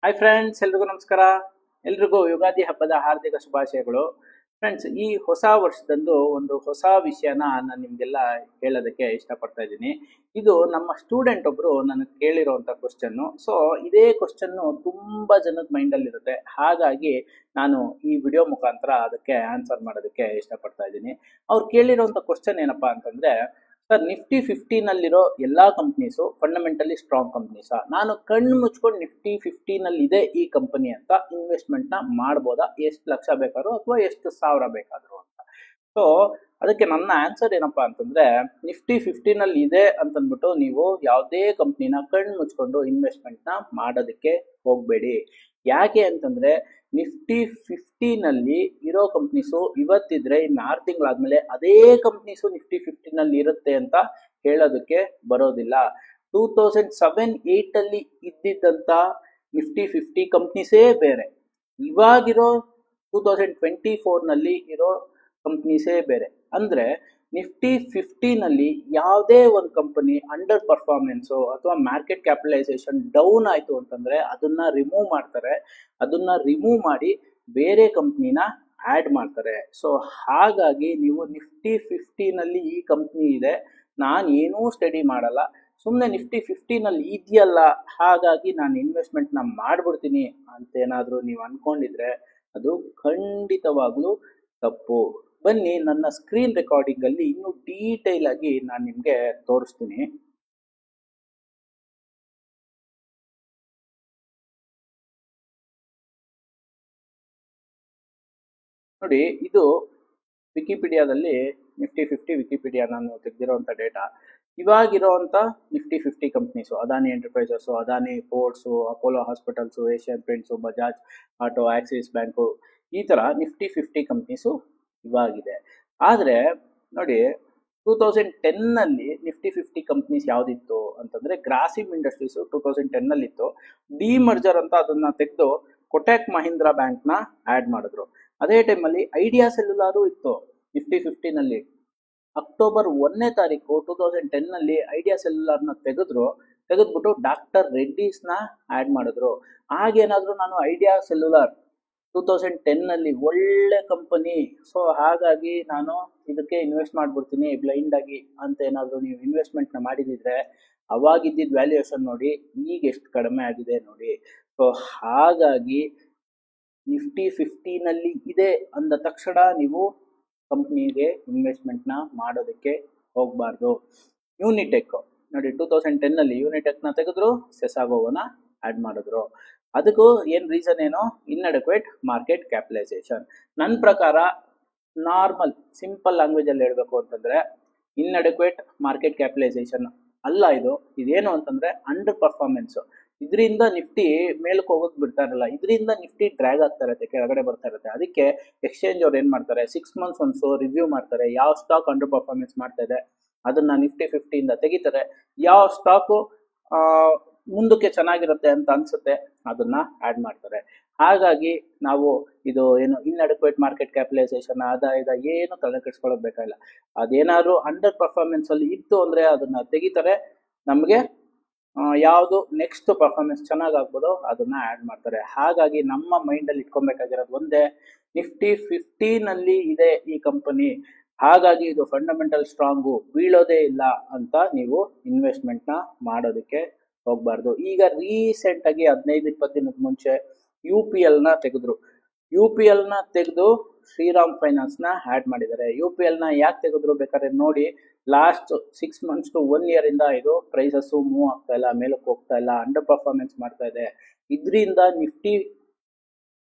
Hi friends, ಎಲ್ರಿಗೂ ನಮಸ್ಕಾರ. ಎಲ್ರಿಗೂ ಯುಗಾದಿ ಹಬ್ಬದ ಹಾರ್ದಿಕ ಶುಭಾಶಯಗಳು. ಫ್ರೆಂಡ್ಸ್, ಈ ಹೊಸ ವರ್ಷದಂದು ಒಂದು ಹೊಸ ವಿಷಯನ ನಾನು ನಿಮಗೆಲ್ಲ ಹೇಳೋದಕ್ಕೆ ಇಷ್ಟಪಡ್ತಾ ಇದ್ದೀನಿ. ಇದು ನಮ್ಮ ಸ್ಟೂಡೆಂಟ್ ಒಬ್ರು ನನಗೆ ಕೇಳಿರೋಂಥ ಕ್ವಶನ್ನು. ಸೊ ಇದೇ ಕ್ವಶನ್ನು ತುಂಬ ಜನದ ಮೈಂಡಲ್ಲಿರುತ್ತೆ. ಹಾಗಾಗಿ ನಾನು ಈ ವಿಡಿಯೋ ಮುಖಾಂತರ ಅದಕ್ಕೆ ಆನ್ಸರ್ ಮಾಡೋದಕ್ಕೆ ಇಷ್ಟಪಡ್ತಾ ಇದ್ದೀನಿ. ಅವ್ರು ಕೇಳಿರೋಂಥ ಕ್ವಶನ್ ಏನಪ್ಪಾ ಅಂತಂದರೆ, ಸರ್, ನಿಫ್ಟಿ 50ನಲ್ಲಿರೋ ಎಲ್ಲ ಕಂಪ್ನೀಸು ಫಂಡಮೆಂಟಲಿ ಸ್ಟ್ರಾಂಗ್ ಕಂಪ್ನೀಸಾ? ನಾನು ಕಣ್ಣು ಮುಚ್ಕೊಂಡು ನಿಫ್ಟಿ 50ನಲ್ಲಿ ಇದೆ ಈ ಕಂಪನಿ ಅಂತ ಇನ್ವೆಸ್ಟ್ಮೆಂಟ್ನ ಮಾಡ್ಬೋದಾ? ಎಷ್ಟು ಲಕ್ಷ ಬೇಕಾದ್ರೂ ಅಥವಾ ಎಷ್ಟು ಸಾವಿರ ಬೇಕಾದರೂ ಅಂತ. ಸೊ ಅದಕ್ಕೆ ನನ್ನ ಆನ್ಸರ್ ಏನಪ್ಪಾ ಅಂತಂದ್ರೆ, ನಿಫ್ಟಿ 50ನಲ್ಲಿ ಇದೆ ಅಂತಂದ್ಬಿಟ್ಟು ನೀವು ಯಾವುದೇ ಕಂಪ್ನಿನ ಕಣ್ಣು ಮುಚ್ಕೊಂಡು ಇನ್ವೆಸ್ಟ್ಮೆಂಟ್ನ ಮಾಡೋದಕ್ಕೆ ಹೋಗಬೇಡಿ. ಯಾಕೆ ಅಂತಂದ್ರೆ, ನಿಫ್ಟಿ 50ನಲ್ಲಿ ಇರೋ ಕಂಪ್ನೀಸು ಇವತ್ತಿದ್ರೆ ಇನ್ನು 6 ತಿಂಗಳಾದ್ಮೇಲೆ ಅದೇ ಕಂಪ್ನೀಸು ನಿಫ್ಟಿ 50ನಲ್ಲಿ ಇರುತ್ತೆ ಅಂತ ಹೇಳೋದಕ್ಕೆ ಬರೋದಿಲ್ಲ. 2007-8 ಅಲ್ಲಿ ಇದ್ದಿದ್ದಂಥ ನಿಫ್ಟಿ 50 ಕಂಪ್ನೀಸೇ ಬೇರೆ, ಇವಾಗಿರೋ 2024ನಲ್ಲಿ ಇರೋ ಕಂಪ್ನೀಸೇ ಬೇರೆ. ಅಂದ್ರೆ ನಿಫ್ಟಿ 50ನಲ್ಲಿ ಯಾವುದೇ ಒಂದು ಕಂಪನಿ ಅಂಡರ್ ಪರ್ಫಾರ್ಮೆನ್ಸು ಅಥವಾ ಮಾರ್ಕೆಟ್ ಕ್ಯಾಪಿಟಲೈಸೇಷನ್ ಡೌನ್ ಆಯಿತು ಅಂತಂದರೆ ಅದನ್ನ ರಿಮೂವ್ ಮಾಡ್ತಾರೆ. ಅದನ್ನ ರಿಮೂವ್ ಮಾಡಿ ಬೇರೆ ಕಂಪ್ನಿನ ಆ್ಯಡ್ ಮಾಡ್ತಾರೆ. ಸೊ ಹಾಗಾಗಿ ನೀವು ನಿಫ್ಟಿ 50ನಲ್ಲಿ ಈ ಕಂಪ್ನಿ ಇದೆ, ನಾನು ಏನೂ ಸ್ಟಡಿ ಮಾಡಲ್ಲ, ಸುಮ್ಮನೆ ನಿಫ್ಟಿ 50ನಲ್ಲಿ ಇದೆಯಲ್ಲ ಹಾಗಾಗಿ ನಾನು ಇನ್ವೆಸ್ಟ್ಮೆಂಟ್ನ ಮಾಡಿಬಿಡ್ತೀನಿ ಅಂತೇನಾದರೂ ನೀವು ಅಂದ್ಕೊಂಡಿದ್ರೆ ಅದು ಖಂಡಿತವಾಗ್ಲೂ ತಪ್ಪು. ಬನ್ನಿ, ನನ್ನ ಸ್ಕ್ರೀನ್ ರೆಕಾರ್ಡಿಂಗಲ್ಲಿ ಇನ್ನೂ ಡೀಟೇಲ್ ಆಗಿ ನಾನು ನಿಮಗೆ ತೋರಿಸ್ತೀನಿ. ನೋಡಿ, ಇದು ವಿಕಿಪೀಡಿಯಾದಲ್ಲಿ ನಿಫ್ಟಿ 50 ವಿಕಿಪೀಡಿಯಾ ನಾನು ತೆಗೆದಿರೋಂಥ ಡೇಟಾ. ಇವಾಗಿರೋವಂಥ Nifty 50 companies Adani enterprises, Adani ports, Apollo hospitals, Asian paints, Bajaj auto, axis bank, ಈ ಥರ ನಿಫ್ಟಿ 50 ಕಂಪ್ನೀಸು ಇವಾಗಿದೆ. ಆದರೆ ನೋಡಿ, 2010ನಲ್ಲಿ ನಿಫ್ಟಿ 50 ಕಂಪ್ನೀಸ್ ಯಾವುದಿತ್ತು ಅಂತಂದರೆ, ಗ್ರಾಸಿಮ್ ಇಂಡಸ್ಟ್ರೀಸು 2010ನಲ್ಲಿತ್ತು. ಡಿಮರ್ಜರ್ ಅಂತ ಅದನ್ನು ತೆಗೆದು ಕೊಟಕ್ ಮಹೀಂದ್ರಾ ಬ್ಯಾಂಕ್ನ ಆ್ಯಡ್ ಮಾಡಿದ್ರು. ಅದೇ ಟೈಮಲ್ಲಿ ಐಡಿಯಾ ಸೆಲ್ಯುಲಾರು ಇತ್ತು ನಿಫ್ಟಿ 50ನಲ್ಲಿ. ಅಕ್ಟೋಬರ್ 1ನೇ ತಾರೀಕು 2010ನಲ್ಲಿ ಐಡಿಯಾ ಸೆಲ್ಯುಲಾರ್ನ ತೆಗೆದ್ಬಿಟ್ಟು ಡಾಕ್ಟರ್ ರೆಡ್ಡೀಸ್ನ ಆ್ಯಡ್ ಮಾಡಿದ್ರು. ಆಗೇನಾದರೂ ನಾನು ಐಡಿಯಾ ಸೆಲ್ಯುಲಾರ್ 2010ನಲ್ಲಿ ಒಳ್ಳೆ ಕಂಪನಿ, ಸೊ ಹಾಗಾಗಿ ನಾನು ಇದಕ್ಕೆ ಇನ್ವೆಸ್ಟ್ ಮಾಡಿಬಿಡ್ತೀನಿ ಬ್ಲೈಂಡ್ ಆಗಿ ಅಂತ ಏನಾದರೂ ನೀವು ಇನ್ವೆಸ್ಟ್ಮೆಂಟ್ನ ಮಾಡಿದಿದ್ರೆ, ಅವಾಗಿದ್ದಿದ್ದ ವ್ಯಾಲ್ಯೂಯೇಷನ್ ನೋಡಿ ಈಗ ಎಷ್ಟು ಕಡಿಮೆ ಆಗಿದೆ ನೋಡಿ. ಸೊ ಹಾಗಾಗಿ ನಿಫ್ಟಿ 50ನಲ್ಲಿ ಇದೆ ಅಂದ ತಕ್ಷಣ ನೀವು ಕಂಪ್ನಿಗೆ ಇನ್ವೆಸ್ಟ್ಮೆಂಟ್ನ ಮಾಡೋದಕ್ಕೆ ಹೋಗಬಾರ್ದು. ಯೂನಿಟೆಕ್ ನೋಡಿ, 2010ನಲ್ಲಿ ಯೂನಿಟೆಕ್ನ ತೆಗೆದ್ರು, ಸೆಸಾಗೋವನ್ನ ಆ್ಯಡ್ ಮಾಡಿದ್ರು. ಅದಕ್ಕೂ ಏನು ರೀಸನ್ ಏನೋ, ಇನ್ಅಡೆಕ್ವೇಟ್ ಮಾರ್ಕೆಟ್ ಕ್ಯಾಪಿಟಲೈಸೇಷನ್. ನನ್ನ ಪ್ರಕಾರ ನಾರ್ಮಲ್ ಸಿಂಪಲ್ ಲ್ಯಾಂಗ್ವೇಜಲ್ಲಿ ಹೇಳಬೇಕು ಅಂತಂದರೆ, ಇನ್ಅಡೆಕ್ವೇಟ್ ಮಾರ್ಕೆಟ್ ಕ್ಯಾಪಿಟಲೈಸೇಷನ್ ಅಲ್ಲ ಇದೇನು ಅಂತಂದರೆ ಅಂಡರ್ ಪರ್ಫಾರ್ಮೆನ್ಸು. ಇದರಿಂದ ನಿಫ್ಟಿ ಮೇಲಕ್ಕೆ ಹೋಗೋಕೆ ಬಿಡ್ತಾ ಇರಲ್ಲ, ಇದರಿಂದ ನಿಫ್ಟಿ ಡ್ರ್ಯಾಗ್ ಆಗ್ತಾ ಇರುತ್ತೆ, ಕೆಳಗಡೆ ಬರ್ತಾ ಇರುತ್ತೆ. ಅದಕ್ಕೆ ಎಕ್ಸ್ಚೇಂಜ್ ಅವ್ರು ಏನು ಮಾಡ್ತಾರೆ, 6 ಮಂತ್ಸ್ ಒನ್ಸು ರಿವ್ಯೂ ಮಾಡ್ತಾರೆ. ಯಾವ ಸ್ಟಾಕ್ ಅಂಡರ್ ಪರ್ಫಾರ್ಮೆನ್ಸ್ ಮಾಡ್ತಾ ಇದೆ ಅದನ್ನ ನಿಫ್ಟಿ 50ಇಂದ ತೆಗಿತಾರೆ. ಯಾವ ಸ್ಟಾಕು ಮುಂದಕ್ಕೆ ಚೆನ್ನಾಗಿರುತ್ತೆ ಅಂತ ಅನ್ಸುತ್ತೆ ಅದನ್ನ ಆ್ಯಡ್ ಮಾಡ್ತಾರೆ. ಹಾಗಾಗಿ ನಾವು ಇದು ಏನು ಇನ್ಅಡೆಕ್ವೇಟ್ ಮಾರ್ಕೆಟ್ ಕ್ಯಾಪಿಟಲೈಸೇಷನ್ ಏನು ತಲೆ ಕೆಡಿಸ್ಕೊಳ್ಳೋದು ಬೇಕಾಗಿಲ್ಲ. ಅದೇನಾದ್ರು ಅಂಡರ್ ಪರ್ಫಾರ್ಮೆನ್ಸ್ ಅಲ್ಲಿ ಇತ್ತು ಅಂದರೆ ಅದನ್ನ ತೆಗಿತಾರೆ. ನಮಗೆ ಯಾವುದು ನೆಕ್ಸ್ಟ್ ಪರ್ಫಾರ್ಮೆನ್ಸ್ ಚೆನ್ನಾಗಾಗ್ಬೋದೋ ಅದನ್ನ ಆ್ಯಡ್ ಮಾಡ್ತಾರೆ. ಹಾಗಾಗಿ ನಮ್ಮ ಮೈಂಡಲ್ಲಿ ಇಟ್ಕೊಬೇಕಾಗಿರೋದು ಒಂದೇ, ನಿಫ್ಟಿ 50ನಲ್ಲಿ ಇದೆ ಈ ಕಂಪನಿ, ಹಾಗಾಗಿ ಇದು ಫಂಡಮೆಂಟಲ್ ಸ್ಟ್ರಾಂಗು, ಬೀಳೋದೇ ಇಲ್ಲ ಅಂತ ನೀವು ಇನ್ವೆಸ್ಟ್ಮೆಂಟ್ನ ಮಾಡೋದಕ್ಕೆ ಹೋಗಬಾರ್ದು. ಈಗ ರೀಸೆಂಟಾಗಿ 15-20 ದಿನದ ಮುಂಚೆ UPLನ ತೆಗೆದ್ರು. UPLನ ತೆಗೆದು ಶ್ರೀರಾಮ್ ಫೈನಾನ್ಸ್ನ ಆ್ಯಡ್ ಮಾಡಿದ್ದಾರೆ. UPLನ ಯಾಕೆ ತೆಗೆದ್ರು ಬೇಕಾದ್ರೆ ನೋಡಿ, ಲಾಸ್ಟ್ 6 ಮಂತ್ಸ್ ಟು 1 ಇಯರ್ ಇಂದ ಇದು ಪ್ರೈಸಸ್ಸು ಮೂವ್ ಆಗ್ತಾ ಇಲ್ಲ, ಮೇಲಕ್ಕೆ ಹೋಗ್ತಾ ಇಲ್ಲ, ಅಂಡರ್ ಪರ್ಫಾರ್ಮೆನ್ಸ್ ಮಾಡ್ತಾ ಇದೆ. ಇದರಿಂದ ನಿಫ್ಟಿ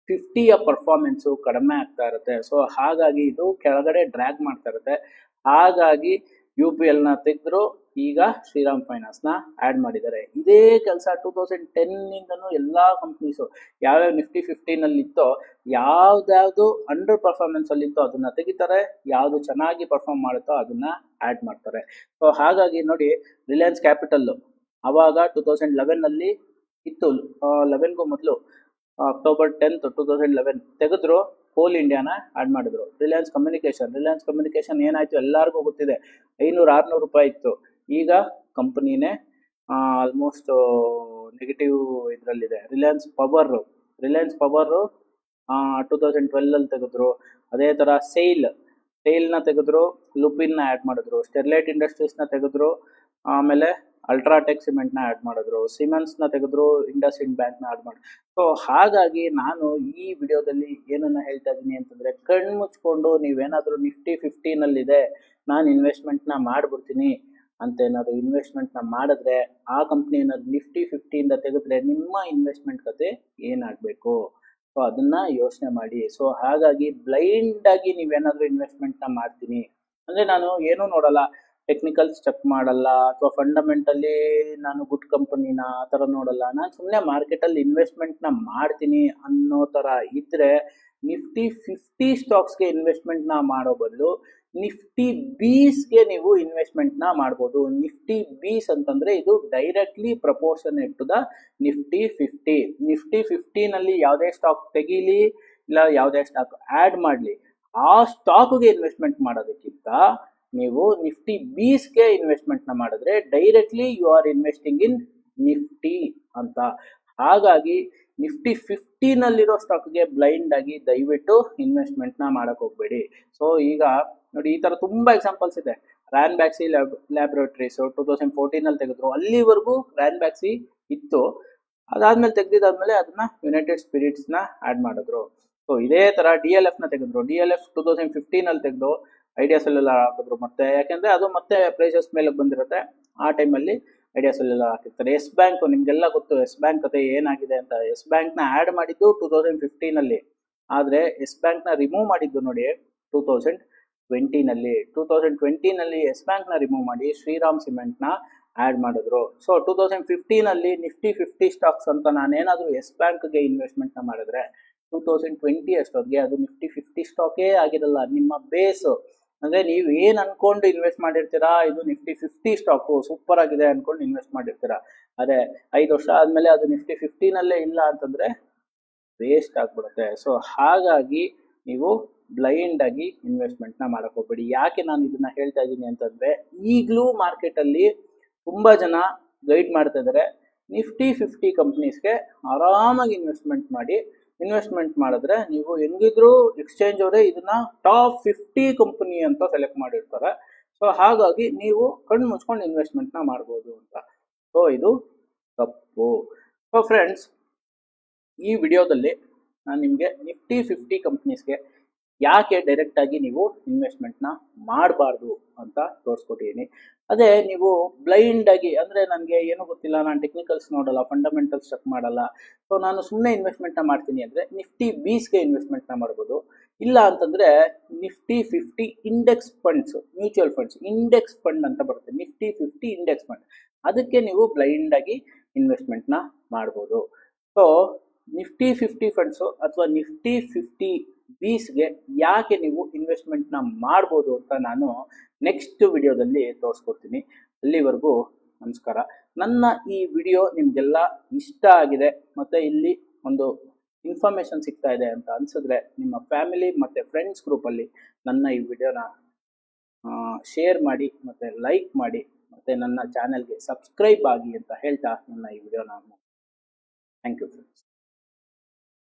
50ಯ ಪರ್ಫಾರ್ಮೆನ್ಸು ಕಡಿಮೆ ಆಗ್ತಾ ಇರುತ್ತೆ. ಸೊ ಹಾಗಾಗಿ ಇದು ಕೆಳಗಡೆ ಡ್ರ್ಯಾಗ್ ಮಾಡ್ತಾ ಇರುತ್ತೆ. ಹಾಗಾಗಿ UPLನ ತೆಗೆದ್ರು, ಈಗ ಶ್ರೀರಾಮ್ ಫೈನಾನ್ಸ್ನ ಆ್ಯಡ್ ಮಾಡಿದ್ದಾರೆ. ಇದೇ ಕೆಲಸ 2010ನಿಂದನೂ ಎಲ್ಲ ಕಂಪ್ನೀಸು ಯಾವ್ಯಾವ ನಿಫ್ಟಿ 50ನಲ್ಲಿತ್ತೋ, ಯಾವ್ದಾವುದು ಅಂಡರ್ ಪರ್ಫಾರ್ಮೆನ್ಸಲ್ಲಿತ್ತೋ ಅದನ್ನು ತೆಗಿತಾರೆ, ಯಾವುದು ಚೆನ್ನಾಗಿ ಪರ್ಫಾರ್ಮ್ ಮಾಡುತ್ತೋ ಅದನ್ನು ಆ್ಯಡ್ ಮಾಡ್ತಾರೆ. ಸೊ ಹಾಗಾಗಿ ನೋಡಿ, ರಿಲಯನ್ಸ್ ಕ್ಯಾಪಿಟಲ್ಲು ಆವಾಗ 2011ನಲ್ಲಿ ಇತ್ತು, 11ಗೂ ಮೊದಲು ಅಕ್ಟೋಬರ್ 10, 2011 ತೆಗೆದ್ರು, ಕೋಲ್ ಇಂಡಿಯಾನ ಆ್ಯಡ್ ಮಾಡಿದ್ರು. ರಿಲಯನ್ಸ್ ಕಮ್ಯುನಿಕೇಷನ್ ಏನಾಯಿತು ಎಲ್ಲರಿಗೂ ಗೊತ್ತಿದೆ, 500-600 ರೂಪಾಯಿ ಇತ್ತು, ಈಗ ಕಂಪನಿನೇ ಆಲ್ಮೋಸ್ಟ್ ನೆಗೆಟಿವ್ ಇದರಲ್ಲಿದೆ. ರಿಲಯನ್ಸ್ ಪವರು 2012 ಅಲ್ಲಿ ತೆಗೆದ್ರು. ಅದೇ ಥರ ಸೇಲ್ನ ತೆಗೆದ್ರು, ಲುಪಿನ್ನ ಆ್ಯಡ್ ಮಾಡಿದ್ರು, ಸ್ಟೆರ್ಲೈಟ್ ಇಂಡಸ್ಟ್ರೀಸ್ನ ತೆಗೆದ್ರು, ಆಮೇಲೆ ಅಲ್ಟ್ರಾಟೆಕ್ ಸಿಮೆಂಟ್ನ ಆ್ಯಡ್ ಮಾಡಿದ್ರು, ಸಿಮೆನ್ಸ್ನ ತೆಗೆದ್ರು, ಇಂಡಸ್ ಇಂಡ್ ಬ್ಯಾಂಕ್ನ ಆ್ಯಡ್ ಮಾಡಿದ್ರು. ಸೊ ಹಾಗಾಗಿ ನಾನು ಈ ವಿಡಿಯೋದಲ್ಲಿ ಏನನ್ನ ಹೇಳ್ತಾ ಇದ್ದೀನಿ ಅಂತಂದರೆ, ಕಣ್ಣು ಮುಚ್ಕೊಂಡು ನೀವೇನಾದರೂ ನಿಫ್ಟಿ 50ನಲ್ಲಿದೆ ನಾನು ಇನ್ವೆಸ್ಟ್ಮೆಂಟ್ನ ಮಾಡಿಬಿಡ್ತೀನಿ ಅಂತ ಏನಾದರೂ ಇನ್ವೆಸ್ಟ್ಮೆಂಟ್ನ ಮಾಡಿದ್ರೆ, ಆ ಕಂಪ್ನಿ ಏನಾದ್ರು ನಿಫ್ಟಿ 50ಇಂದ ತೆಗೆದ್ರೆ ನಿಮ್ಮ ಇನ್ವೆಸ್ಟ್ಮೆಂಟ್ ಕತೆ ಏನಾಗಬೇಕು? ಸೊ ಅದನ್ನ ಯೋಚನೆ ಮಾಡಿ. ಸೊ ಹಾಗಾಗಿ ಬ್ಲೈಂಡ್ ಆಗಿ ನೀವೇನಾದ್ರೂ ಇನ್ವೆಸ್ಟ್ಮೆಂಟ್ ನ ಮಾಡ್ತೀನಿ ಅಂದ್ರೆ ನಾನು ಏನೂ ನೋಡಲ್ಲ, ಟೆಕ್ನಿಕಲ್ಸ್ ಚೆಕ್ ಮಾಡಲ್ಲ, ಅಥವಾ ಫಂಡಮೆಂಟಲಿ ನಾನು ಗುಡ್ ಕಂಪನಿನ ಆ ಥರ ನೋಡಲ್ಲ, ನಾನು ಸುಮ್ಮನೆ ಮಾರ್ಕೆಟಲ್ಲಿ ಇನ್ವೆಸ್ಟ್ಮೆಂಟ್ ನ ಮಾಡ್ತೀನಿ ಅನ್ನೋ ಥರ ಇದ್ರೆ ನಿಫ್ಟಿ 50 ಸ್ಟಾಕ್ಸ್ಗೆ ಇನ್ವೆಸ್ಟ್ಮೆಂಟ್ ನ ಮಾಡೋ ಬದಲು ನಿಫ್ಟಿ ಬೀಸ್ಗೆ ನೀವು ಇನ್ವೆಸ್ಟ್ಮೆಂಟ್ ನ ಮಾಡ್ಬೋದು. ನಿಫ್ಟಿ ಬೀಸ್ ಅಂತಂದ್ರೆ ಇದು directly proportionate to the Nifty 50. Nifty 50ನಲ್ಲಿ ಯಾವುದೇ ಸ್ಟಾಕ್ ತೆಗೀಲಿ ಇಲ್ಲ ಯಾವುದೇ ಸ್ಟಾಕ್ ಆಡ್ ಮಾಡಲಿ, ಆ ಸ್ಟಾಕ್ಗೆ ಇನ್ವೆಸ್ಟ್ಮೆಂಟ್ ಮಾಡೋದಕ್ಕಿಂತ ನೀವು ನಿಫ್ಟಿ ಬೀಸ್ಗೆ ಇನ್ವೆಸ್ಟ್ಮೆಂಟ್ ನ ಮಾಡಿದ್ರೆ directly you are investing in Nifty ಅಂತ. ಹಾಗಾಗಿ ನಿಫ್ಟಿ 50ನಲ್ಲಿರೋ ಸ್ಟಾಕ್ಗೆ ಬ್ಲೈಂಡ್ ಆಗಿ ದಯವಿಟ್ಟು ಇನ್ವೆಸ್ಟ್ಮೆಂಟ್ ನ ಮಾಡಕ್ ಹೋಗ್ಬೇಡಿ. ಸೊ ಈಗ ನೋಡಿ, ಈ ತರ ತುಂಬಾ ಎಕ್ಸಾಂಪಲ್ಸ್ ಇದೆ. ರ್ಯಾನ್ಬ್ಯಾಕ್ಸಿ ಲ್ಯಾಬ್ರೋಟರೀಸ್ 2014 ತೆಗೆದ್ರು, ಅಲ್ಲಿವರೆಗೂ ರ್ಯಾನ್ಬ್ಯಾಕ್ಸಿ ಇತ್ತು. ಅದಾದ್ಮೇಲೆ ತೆಗ್ದಿದ್ದಾದ್ಮೇಲೆ ಅದನ್ನ ಯುನೈಟೆಡ್ ಸ್ಪಿರಿಟ್ಸ್ ನ ಆಡ್ ಮಾಡಿದ್ರು. ಸೊ ಇದೇ ತರ DLF ನ ತೆಗೆದ್ರು. DLF 2015 ತೆಗೆದು ಐಡಿಯಾ ಸೆಲ್ಯುಲಾರ್ ಹಾಕಿದ್ರು. ಮತ್ತೆ ಯಾಕೆಂದ್ರೆ ಅದು ಮತ್ತೆ ಪ್ರೈಸಸ್ ಮೇಲೆ ಬಂದಿರುತ್ತೆ, ಆ ಟೈಮಲ್ಲಿ ಐಡಿಯಾ ಸೆಲ್ಯುಲಾರ್ ಹಾಕಿರ್ತಾರೆ. ಎಸ್ ಬ್ಯಾಂಕ್ ನಿಮ್ಗೆಲ್ಲ ಗೊತ್ತು, ಎಸ್ ಬ್ಯಾಂಕ್ ಕತೆ ಏನಾಗಿದೆ ಅಂತ. ಎಸ್ ಬ್ಯಾಂಕ್ ನ ಆಡ್ ಮಾಡಿದ್ದು 2015 ಆದ್ರೆ ಎಸ್ ಬ್ಯಾಂಕ್ ನ ರಿಮೂವ್ ಮಾಡಿದ್ದು ನೋಡಿ 2020 2020 ಎಸ್ ಬ್ಯಾಂಕ್ ನ ರಿಮೂವ್ ಮಾಡಿ ಶ್ರೀರಾಮ್ ಸಿಮೆಂಟ್ ನ ಆಡ್ ಮಾಡಿದ್ರು. ಸೊ 2015 ನಿಫ್ಟಿ 50 ಸ್ಟಾಕ್ಸ್ ಅಂತ ನಾನೇನಾದ್ರೂ ಎಸ್ ಬ್ಯಾಂಕ್ಗೆ ಇನ್ವೆಸ್ಟ್ಮೆಂಟ್ ನ ಮಾಡಿದ್ರೆ 2020 ಅಷ್ಟೊತ್ತಿಗೆ ಅದು ನಿಫ್ಟಿ 50 ಸ್ಟಾಕೇ ಆಗಿರಲ್ಲ. ನಿಮ್ಮ ಬೇಸ್ ಅಂದ್ರೆ ನೀವು ಏನ್ ಅನ್ಕೊಂಡು ಇನ್ವೆಸ್ಟ್ ಮಾಡಿರ್ತೀರಾ, ಇದು ನಿಫ್ಟಿ 50 ಸ್ಟಾಕು ಸೂಪರ್ ಆಗಿದೆ ಅನ್ಕೊಂಡು ಇನ್ವೆಸ್ಟ್ ಮಾಡಿರ್ತೀರಾ, ಅದೇ 5 ವರ್ಷ ಆದ್ಮೇಲೆ ಅದು ನಿಫ್ಟಿ 50ನಲ್ಲೇ ಇಲ್ಲ ಅಂತಂದ್ರೆ ವೇಸ್ಟ್ ಆಗ್ಬಿಡುತ್ತೆ. ಸೊ ಹಾಗಾಗಿ ನೀವು ಬ್ಲೈಂಡ್ ಆಗಿ ಇನ್ವೆಸ್ಟ್ಮೆಂಟ್ ನ ಮಾಡಕ್ ಹೋಗ್ಬೇಡಿ. ಯಾಕೆ ನಾನು ಇದನ್ನ ಹೇಳ್ತಾ ಇದ್ದೀನಿ ಅಂತಂದ್ರೆ, ಈಗಲೂ ಮಾರ್ಕೆಟ್ ಅಲ್ಲಿ ತುಂಬಾ ಜನ ಗೈಡ್ ಮಾಡ್ತಾ ಇದಾರೆ, ನಿಫ್ಟಿ 50 ಕಂಪ್ನೀಸ್ಗೆ ಆರಾಮಾಗಿ ಇನ್ವೆಸ್ಟ್ಮೆಂಟ್ ಮಾಡಿದ್ರೆ ನೀವು ಹೆಂಗಿದ್ರು ಎಕ್ಸ್ಚೇಂಜ್ ಅವರೇ ಇದನ್ನ ಟಾಪ್ 50 ಕಂಪನಿ ಅಂತ ಸೆಲೆಕ್ಟ್ ಮಾಡಿರ್ತಾರೆ. ಸೊ ಹಾಗಾಗಿ ನೀವು ಕಣ್ಣು ಮುಚ್ಕೊಂಡು ಇನ್ವೆಸ್ಟ್ಮೆಂಟ್ ನ ಮಾಡ್ಬೋದು ಅಂತ. ಸೊ ಇದು ತಪ್ಪು. ಸೊ ಫ್ರೆಂಡ್ಸ್, ಈ ವಿಡಿಯೋದಲ್ಲಿ ನಾನು ನಿಮಗೆ ನಿಫ್ಟಿ 50 ಕಂಪ್ನೀಸ್ಗೆ ಯಾಕೆ ಡೈರೆಕ್ಟ್ ಆಗಿ ನೀವು ಇನ್ವೆಸ್ಟ್ಮೆಂಟ್ ನ ಮಾಡಬಾರ್ದು ಅಂತ ತೋರಿಸ್ಕೊಟ್ಟಿದ್ದೀನಿ. ಅದೇ ನೀವು ಬ್ಲೈಂಡ್ ಆಗಿ ಅಂದ್ರೆ ನನಗೆ ಏನೂ ಗೊತ್ತಿಲ್ಲ, ನಾನು ಟೆಕ್ನಿಕಲ್ಸ್ ನೋಡಲ್ಲ, ಫಂಡಮೆಂಟಲ್ಸ್ ಚೆಕ್ ಮಾಡಲ್ಲ, ಸೊ ನಾನು ಸುಮ್ಮನೆ ಇನ್ವೆಸ್ಟ್ಮೆಂಟ್ ನ ಮಾಡ್ತೀನಿ ಅಂದ್ರೆ ನಿಫ್ಟಿ ಬೀಸ್ಗೆ ಇನ್ವೆಸ್ಟ್ಮೆಂಟ್ ನ ಮಾಡ್ಬೋದು. ಇಲ್ಲ ಅಂತಂದ್ರೆ Nifty 50 index funds, mutual funds index fund ಅಂತ ಬರುತ್ತೆ, ನಿಫ್ಟಿ 50 ಇಂಡೆಕ್ಸ್ ಫಂಡ್, ಅದಕ್ಕೆ ನೀವು ಬ್ಲೈಂಡ್ ಆಗಿ ಇನ್ವೆಸ್ಟ್ಮೆಂಟ್ ನ ಮಾಡ್ಬೋದು. ಸೊ ನಿಫ್ಟಿ 50 ಫಂಡ್ಸು ಅಥವಾ ನಿಫ್ಟಿ 50 ಬೀಸ್ಗೆ ಯಾಕೆ ನೀವು ಇನ್ವೆಸ್ಟ್ಮೆಂಟ್ ನ ಮಾಡ್ಬೋದು ಅಂತ ನಾನು ನೆಕ್ಸ್ಟ್ ವಿಡಿಯೋದಲ್ಲಿ ತೋರಿಸ್ಕೊಡ್ತೀನಿ. ಅಲ್ಲಿವರೆಗೂ ನಮಸ್ಕಾರ. ನನ್ನ ಈ ವಿಡಿಯೋ ನಿಮ್ಗೆಲ್ಲ ಇಷ್ಟ ಆಗಿದೆ ಮತ್ತೆ ಇಲ್ಲಿ ಒಂದು ಇನ್ಫಾರ್ಮೇಶನ್ ಸಿಗ್ತಾ ಇದೆ ಅಂತ ಅನ್ಸಿದ್ರೆ ನಿಮ್ಮ ಫ್ಯಾಮಿಲಿ ಮತ್ತೆ ಫ್ರೆಂಡ್ಸ್ ಗ್ರೂಪಲ್ಲಿ ನನ್ನ ಈ ವಿಡಿಯೋನ ಶೇರ್ ಮಾಡಿ ಮತ್ತೆ ಲೈಕ್ ಮಾಡಿ ಮತ್ತೆ ನನ್ನ ಚಾನೆಲ್ಗೆ ಸಬ್ಸ್ಕ್ರೈಬ್ ಆಗಿ ಅಂತ ಹೇಳ್ತಾ ನನ್ನ ಈ ವಿಡಿಯೋನ ಥ್ಯಾಂಕ್ ಯು ಫ್ರೆಂಡ್ಸ್.